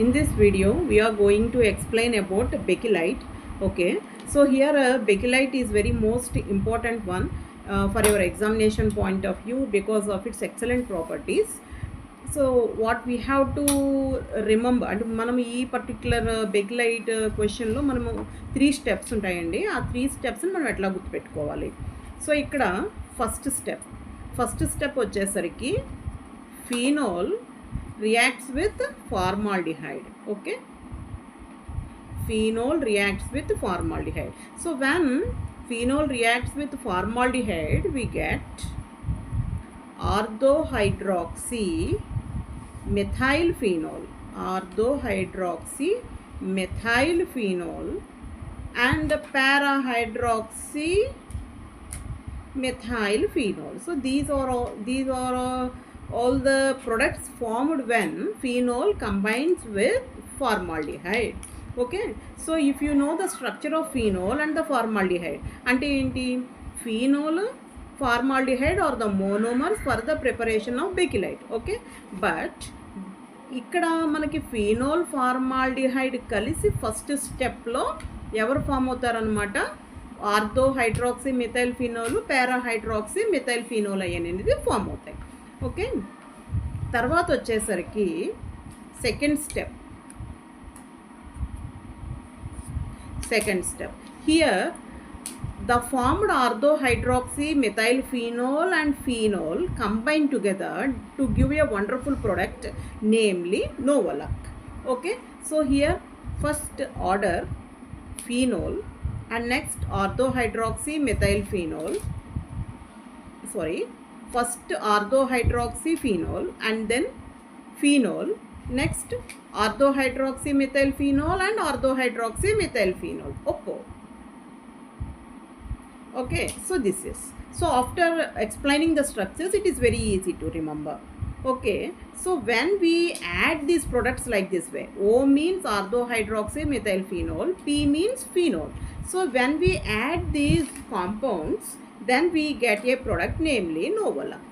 In this video we are going to explain about bakelite. Okay, so here bakelite is very most important one for your examination point of view because of its excellent properties. So what we have to remember అంటే మనం ఈ particular బెకిలైట్ క్వశ్చన్లో మనము 3 steps ఉంటాయండి. ఆ 3 స్టెప్స్ని మనం ఎట్లా గుర్తుపెట్టుకోవాలి. సో ఇక్కడ ఫస్ట్ స్టెప్ వచ్చేసరికి phenol reacts with formaldehyde. Okay, phenol reacts with formaldehyde. So when phenol reacts with formaldehyde, we get orthohydroxy methyl phenol and parahydroxy methyl phenol. So these are all the products formed when phenol combines with formaldehyde. Okay, so if you know the structure of phenol and the formaldehyde, ante enti phenol formaldehyde are the monomers for the preparation of bakelite. Okay, but ikkada manaki phenol formaldehyde kalisi first step lo evaru form avutaru anamata orthohydroxy methyl phenol parahydroxy methyl phenol అనేది form అవుతాయి. Okay, తర్వాత వచ్చేసరికి second step here the formed orthohydroxy methyl phenol and phenol combine together to give a wonderful product namely novolac. Okay, so here first order phenol and next orthohydroxy methyl phenol, first orthohydroxy phenol and then phenol, next orthohydroxy methyl phenol and orthohydroxy methyl phenol. Okay, so this is, so after explaining the structures it is very easy to remember. Okay, so when we add these products like this way, O means orthohydroxy methyl phenol, P means phenol. So when we add these compounds, then we get a product namely Novoluk.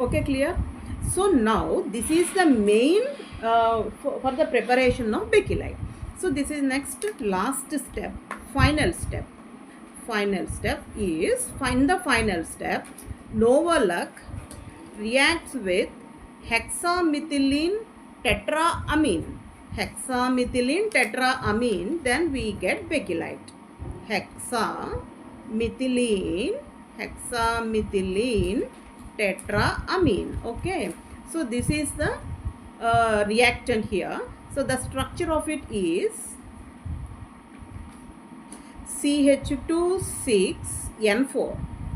Okay, clear? So now this is the main for the preparation of bakelite. So this is next last step, final step is, find the final step. Novoluk reacts with hexamethylene tetraamine, then we get bakelite. Hexamethylene tetraamine. Okay, so this is the reactant here. So the structure of it is CH2 6N4.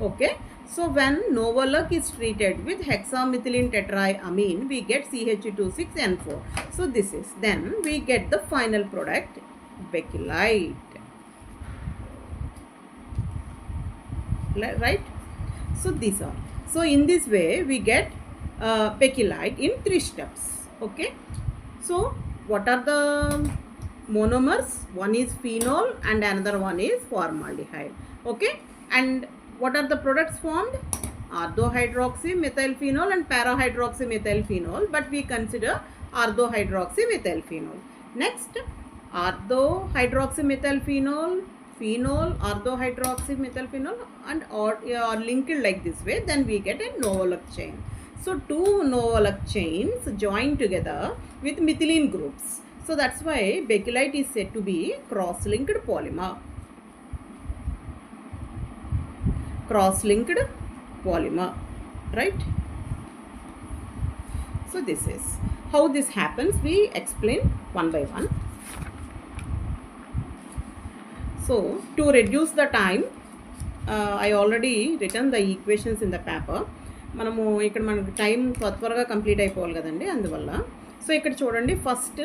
Okay, so when Novoluk is treated with hexamethylene tetraamine, we get CH2 6N4. So this is, then we get the final product bakelite. Right? So these are, so in this way we get bakelite in 3 steps. Okay, so what are the monomers? One is phenol and another one is formaldehyde. Okay, and what are the products formed? Orthohydroxy methyl phenol and parahydroxy methyl phenol, but we consider orthohydroxy methyl phenol. Next, orthohydroxy methyl phenol, orthohydroxy methyl phenol and are linked like this way, then we get a Novoluk chain. So 2 Novoluk chains join together with methylene groups. So that's why bakelite is said to be cross-linked polymer. Right? So this is how this happens. We explain one by one. So to reduce the time, I already written the equations in the paper. మనము ఇక్కడ మనకు time త్వరగా complete అయిపోవాలి కదండి, అందువల్ల. So ఇక్కడ చూడండి, first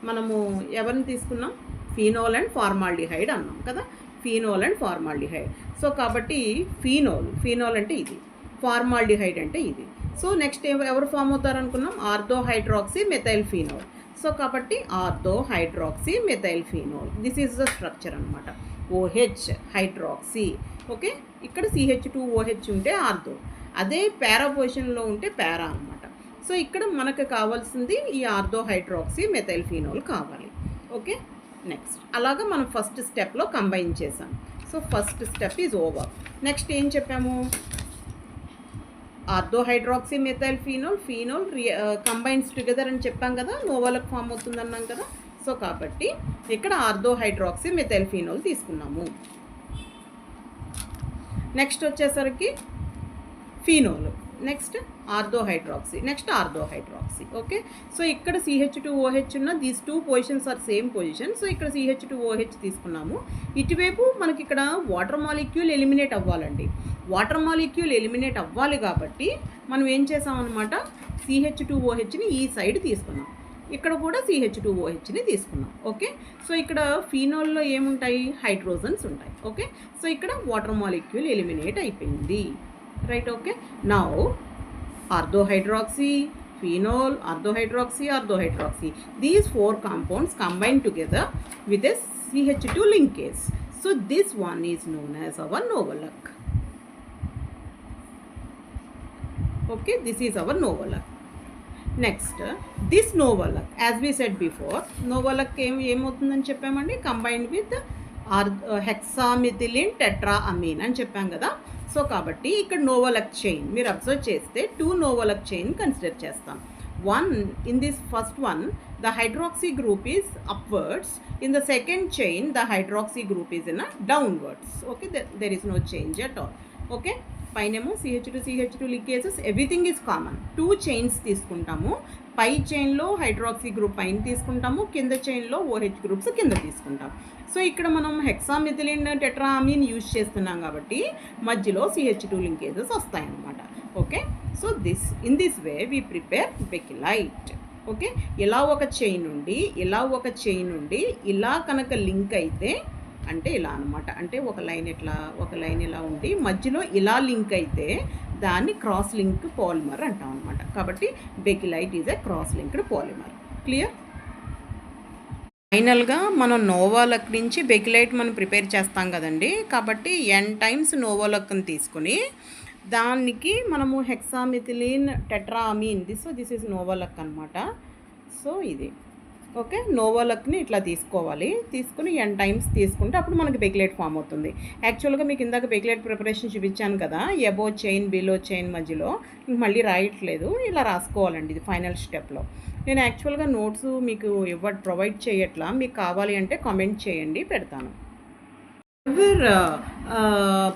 మనము ఎవరిని తీసుకున్నాం? ఫీనోల్ అండ్ ఫార్మాల్డిహైడ్ అన్నాం కదా, ఫీనోల్ అండ్ ఫార్మాల్డిహైడ్. సో కాబట్టి ఫీనోల్ అంటే ఇది, ఫార్మాల్డిహైడ్ అంటే ఇది. సో నెక్స్ట్ ఎవరు ఫామ్ అవుతారు అనుకున్నాం? ఆర్థోహైడ్రాక్సీ మెథైల్ ఫీనోల్. సో కాబట్టి orthohydroxy methyl phenol, this is the structure అనమాట. OH hydroxy. ఓకే, ఇక్కడ CH2OH ఉంటే ఆర్థో, అదే పారా పొజిషన్లో ఉంటే పారా అనమాట. సో ఇక్కడ మనకు కావాల్సింది ఈ ఆర్థోహైడ్రాక్సీ మెథైల్ ఫీనోల్ కావాలి. ఓకే, నెక్స్ట్ అలాగా మనం ఫస్ట్ స్టెప్లో కంబైన్ చేసాం. So first step is over. Next ఏం చెప్పాము, ఆర్థోహైడ్రాక్సీ మెథైల్ ఫీనోల్ కంబైన్స్ టుగెదర్ అని చెప్పాం కదా, నోవోలక్ ఫామ్ అవుతుంది అన్నాం కదా. సో కాబట్టి ఇక్కడ ఆర్థోహైడ్రాక్సీ మెథైల్ ఫీనోల్ తీసుకున్నాము. నెక్స్ట్ వచ్చేసరికి phenol, next ortho hydroxy, next ortho hydroxy. Okay, so ఇక్కడ CH2OH ఉన్న these 2 positions are same position. So ఇక్కడ CH2OH తీసుకున్నాము. ఇటువైపు మనకి ఇక్కడ వాటర్ మాలిక్యూల్ ఎలిమినేట్ అవ్వాలండి. వాటర్ మాలిక్యూల్ ఎలిమినేట్ అవ్వాలి కాబట్టి మనం ఏం చేసామన్నమాట, CH2OHని ఈ సైడ్ తీసుకున్నాం. ఇక్కడ కూడా CH2OHని తీసుకున్నాం. ఓకే, సో ఇక్కడ ఫీనోల్లో ఏముంటాయి, హైడ్రోజన్స్ ఉంటాయి. ఓకే, సో ఇక్కడ వాటర్ మాలిక్యూల్ ఎలిమినేట్ అయిపోయింది. Right, okay. Now orthohydroxy, phenol, orthohydroxy, these 4 compounds combine together with a CH2 linkage. So this one is known as our Novoluk. Okay, this is our Novoluk. Next, this Novoluk, as we said before, Novoluk ఏమవుతుందని చెప్పామండి, combined with హెక్సామిథిలిన్ టెట్రాఅమీన్ అని చెప్పాం కదా. So కాబట్టి ఇక్కడ నోవోలక్ chain మీరు observe చేస్తే 2 నోవోలక్ chain consider చేస్తాం. One, in this first one, the hydroxy group is upwards. In the second chain, the hydroxy group is in a downwards. Okay, there is no change at all. Okay, పైనేమో CH2 linkages, everything is common. 2 chains తీసుకుంటాము. పై చైన్లో hydroxy group పైన తీసుకుంటాము, కింద చైన్లో OH groups కింద తీసుకుంటాం. So ఇక్కడ మనం హెక్సామిథిలిన్ టెట్రాఅమీన్ use చేస్తున్నాం కాబట్టి మధ్యలో CH2 లింకేజెస్ వస్తాయన్నమాట. Okay, so in this way we prepare bakelite. Okay, ఇలా ఒక చైన్ నుండి ఇలా కనుక లింక్ అయితే అంటే ఇలా అనమాట, అంటే ఒక లైన్ ఇలా ఉండి మధ్యలో ఇలా లింక్ అయితే దాన్ని క్రాస్ లింక్ పాలిమర్ అంటాం అనమాట. కాబట్టి bakelite is a cross linked polymer. Clear? ఫైనల్గా మనం నోవోలక్ నుంచి బెకిలైట్ మనం ప్రిపేర్ చేస్తాం కదండి. కాబట్టి n టైమ్స్ నోవోలక్ని తీసుకుని దానికి మనము హెక్సామిథిలిన్ టెట్రాఅమీన్ దిస్ ఈజ్ నోవోలక్ అనమాట. సో ఇది ఓకే, నోవోలక్ని ఇట్లా తీసుకోవాలి. తీసుకుని n టైమ్స్ తీసుకుంటే అప్పుడు మనకి బెకిలైట్ ఫామ్ అవుతుంది. యాక్చువల్గా మీకు ఇందాక బెకిలైట్ ప్రిపరేషన్ చూపించాను కదా, ఎబో చైన్ బిలో చైన్ మధ్యలో, ఇంక మళ్ళీ రాయట్లేదు, ఇలా రాసుకోవాలండి. ఇది ఫైనల్ స్టెప్లో. నేను యాక్చువల్గా నోట్స్ మీకు ప్రొవైడ్ చేయట్లా, మీకు కావాలి అంటే కామెంట్ చేయండి, పెడతాను.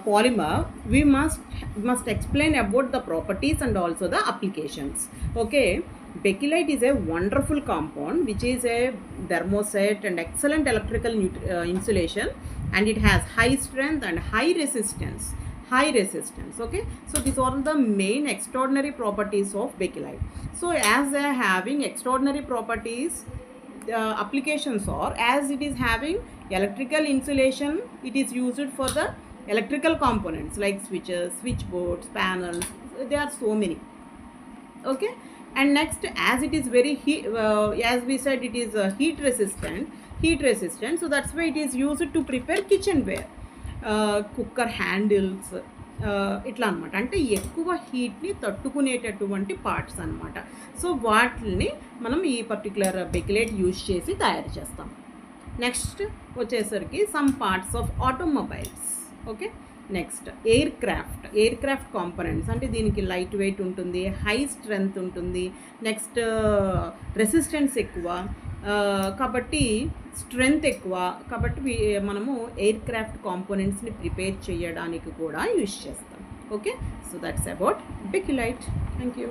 Polymer, we must explain about the properties and also the applications. Okay, Beckelite is a wonderful compound which is a thermoset and excellent electrical insulation, and it has high strength and high resistance. Okay, so these are the main extraordinary properties of Beckelite. So as they are having extraordinary properties, applications are, as it is having electrical insulation, it is used for the electrical components like switches, switchboards, panels. There are so many. Okay, and next, as it is very as we said, it is heat resistant, so that's why it is used to prepare kitchenware, cooker handles, ఇట్లా అనమాట. అంటే ఎక్కువ హీట్ని తట్టుకునేటటువంటి parts అనమాట. So వాటిని మనం ఈ particular బెకిలైట్ use చేసి తయారు చేస్తాం. నెక్స్ట్ వచ్చేసరికి some parts of automobiles. Okay, next air craft components, అంటే దీనికి లైట్ వెయిట్ ఉంటుంది, హై స్ట్రెంగ్త్ ఉంటుంది, నెక్స్ట్ రెసిస్టెన్స్ ఎక్కువ, కాబట్టి స్ట్రెంగ్త్ ఎక్కువ, కాబట్టి మనము ఎయిర్ క్రాఫ్ట్ కాంపోనెంట్స్ని ప్రిపేర్ చేయడానికి కూడా యూజ్ చేస్తాం. Okay, so that's about bakelite. Thank you.